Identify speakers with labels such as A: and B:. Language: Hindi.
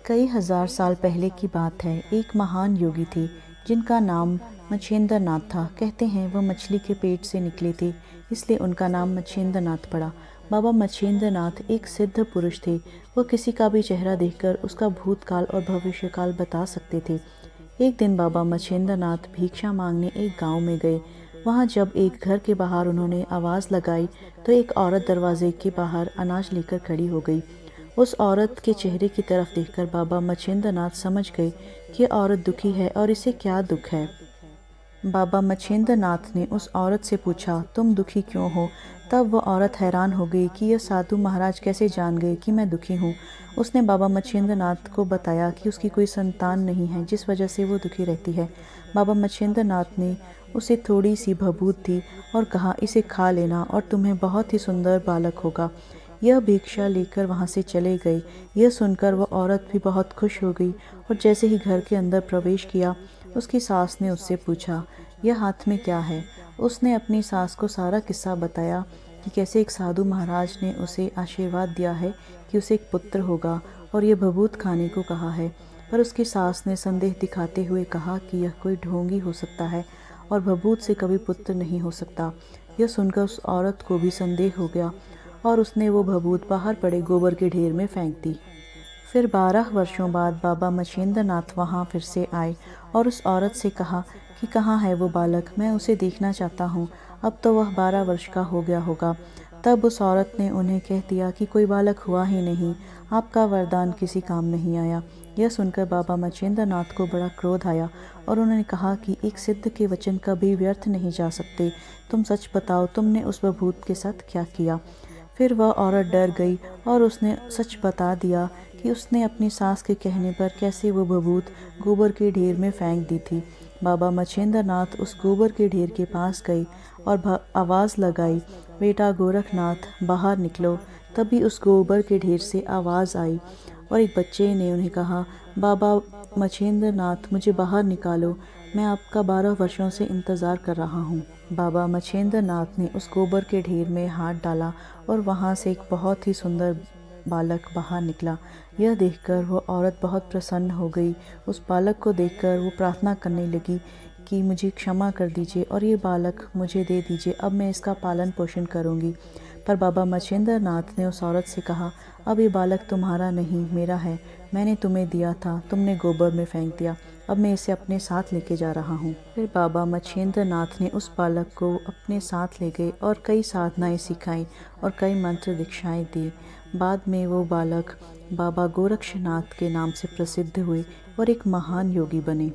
A: कई हजार साल पहले की बात है। एक महान योगी थे जिनका नाम मच्छिंद्र नाथ था। कहते हैं वह मछली के पेट से निकले थे, इसलिए उनका नाम मच्छिंद्र नाथ पड़ा। बाबा मच्छिंद्र नाथ एक सिद्ध पुरुष थे। वह किसी का भी चेहरा देखकर उसका भूतकाल और भविष्यकाल बता सकते थे। एक दिन बाबा मच्छिंद्र नाथ भिक्षा मांगने एक गांव में गए। वहां जब एक घर के बाहर उन्होंने आवाज़ लगाई तो एक औरत दरवाजे के बाहर अनाज लेकर खड़ी हो गई। उस औरत के चेहरे की तरफ देखकर बाबा मच्छिंद्र नाथ समझ गए कि यह औरत दुखी है और इसे क्या दुख है। बाबा मच्छिंद्र नाथ ने उस औरत से पूछा, तुम दुखी क्यों हो? तब वह औरत हैरान हो गई कि यह साधु महाराज कैसे जान गए कि मैं दुखी हूँ। उसने बाबा मच्छिंद्र नाथ को बताया कि उसकी कोई संतान नहीं है, जिस वजह से वो दुखी रहती है। बाबा मच्छिंद्र नाथ ने उसे थोड़ी सी भभूत दी और कहा, इसे खा लेना और तुम्हें बहुत ही सुंदर बालक होगा। यह भिक्षा लेकर वहाँ से चले गए। यह सुनकर वह औरत भी बहुत खुश हो गई और जैसे ही घर के अंदर प्रवेश किया, उसकी सास ने उससे पूछा, यह हाथ में क्या है? उसने अपनी सास को सारा किस्सा बताया कि कैसे एक साधु महाराज ने उसे आशीर्वाद दिया है कि उसे एक पुत्र होगा और यह भभूत खाने को कहा है। पर उसकी सास ने संदेह दिखाते हुए कहा कि यह कोई ढोंगी हो सकता है और भभूत से कभी पुत्र नहीं हो सकता। यह सुनकर उस औरत को भी संदेह हो गया और उसने वो भभूत बाहर पड़े गोबर के ढेर में फेंक दी। फिर 12 वर्षों बाद बाबा मच्छिंद्र नाथ वहाँ फिर से आए और उस औरत से कहा कि कहाँ है वो बालक, मैं उसे देखना चाहता हूँ। अब तो वह 12 वर्ष का हो गया होगा। तब उस औरत ने उन्हें कह दिया कि कोई बालक हुआ ही नहीं, आपका वरदान किसी काम नहीं आया। यह सुनकर बाबा मच्छिंद्र नाथ को बड़ा क्रोध आया और उन्होंने कहा कि एक सिद्ध के वचन कभी व्यर्थ नहीं जा सकते। तुम सच बताओ, तुमने उस भभूत के साथ क्या किया? फिर वह औरत डर गई और उसने सच बता दिया कि उसने अपनी सास के कहने पर कैसे वो भभूत गोबर के ढेर में फेंक दी थी। बाबा मच्छिंद्र नाथ उस गोबर के ढेर के पास गए और आवाज़ लगाई, बेटा गोरखनाथ बाहर निकलो। तभी उस गोबर के ढेर से आवाज़ आई और एक बच्चे ने उन्हें कहा, बाबा मच्छिंद्र नाथ मुझे बाहर निकालो, मैं आपका 12 वर्षों से इंतज़ार कर रहा हूँ। बाबा मच्छिंद्र नाथ ने उस गोबर के ढेर में हाथ डाला और वहाँ से एक बहुत ही सुंदर बालक बाहर निकला। यह देखकर वो औरत बहुत प्रसन्न हो गई। उस बालक को देखकर वो प्रार्थना करने लगी कि मुझे क्षमा कर दीजिए और ये बालक मुझे दे दीजिए, अब मैं इसका पालन पोषण करूँगी। पर बाबा मच्छिंद्र नाथ ने उस औरत से कहा, अब ये बालक तुम्हारा नहीं, मेरा है। मैंने तुम्हें दिया था, तुमने गोबर में फेंक दिया, अब मैं इसे अपने साथ लेके जा रहा हूँ। फिर बाबा मच्छिंद्र नाथ ने उस बालक को अपने साथ ले गए और कई साधनाएं सिखाई और कई मंत्र दीक्षाएं दी। बाद में वो बालक बाबा गोरक्षनाथ के नाम से प्रसिद्ध हुए और एक महान योगी बने।